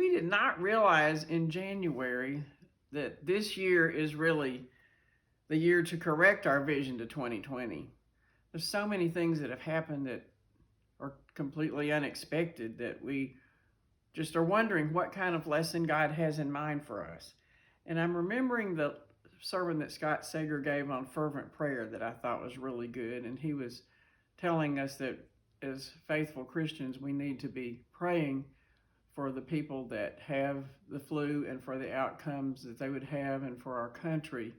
We did not realize in January that this year is really the year to correct our vision to 2020. There's so many things that have happened that are completely unexpected that we just are wondering what kind of lesson God has in mind for us. And I'm remembering the sermon that Scott Sager gave on fervent prayer that I thought was really good. And he was telling us that as faithful Christians, we need to be praying for the people that have the flu and for the outcomes that they would have and for our country,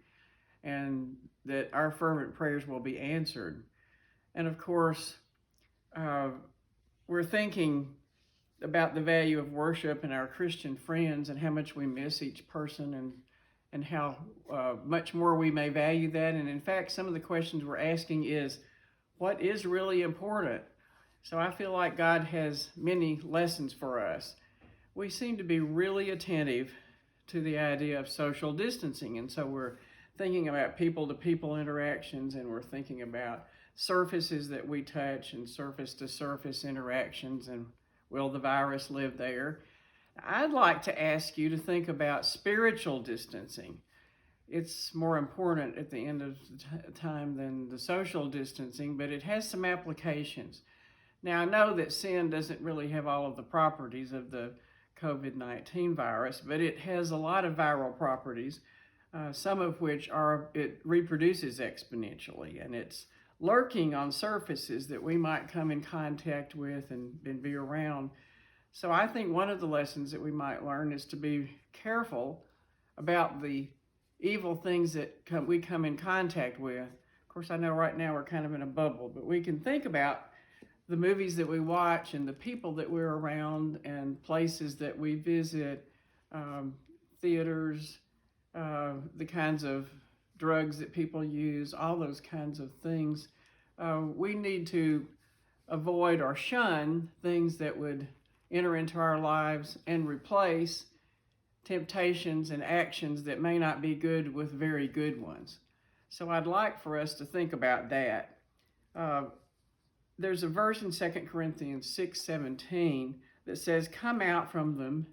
and that our fervent prayers will be answered. And of course, we're thinking about the value of worship and our Christian friends and how much we miss each person and how much more we may value that. And in fact, some of the questions we're asking is, what is really important? So I feel like God has many lessons for us. We seem to be really attentive to the idea of social distancing. And so we're thinking about people-to-people interactions, and we're thinking about surfaces that we touch and surface-to-surface interactions, and will the virus live there? I'd like to ask you to think about spiritual distancing. It's more important at the end of the time than the social distancing, but it has some applications. Now, I know that sin doesn't really have all of the properties of the COVID-19 virus, but it has a lot of viral properties, some of which are it reproduces exponentially, and it's lurking on surfaces that we might come in contact with and be around. So I think one of the lessons that we might learn is to be careful about the evil things that we come in contact with. Of course, I know right now we're kind of in a bubble, but we can think about the movies that we watch and the people that we're around and places that we visit, theaters, the kinds of drugs that people use, all those kinds of things. We need to avoid or shun things that would enter into our lives and replace temptations and actions that may not be good with very good ones. So I'd like for us to think about that. There's a verse in 2 Corinthians 6:17 that says, "Come out from them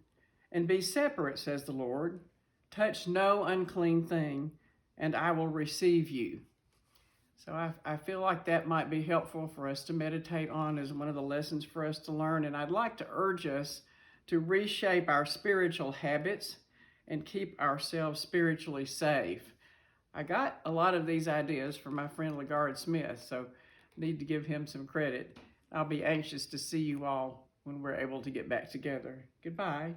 and be separate, says the Lord. Touch no unclean thing, and I will receive you." So I feel like that might be helpful for us to meditate on as one of the lessons for us to learn. And I'd like to urge us to reshape our spiritual habits and keep ourselves spiritually safe. I got a lot of these ideas from my friend LaGard Smith, so I need to give him some credit. I'll be anxious to see you all when we're able to get back together. Goodbye.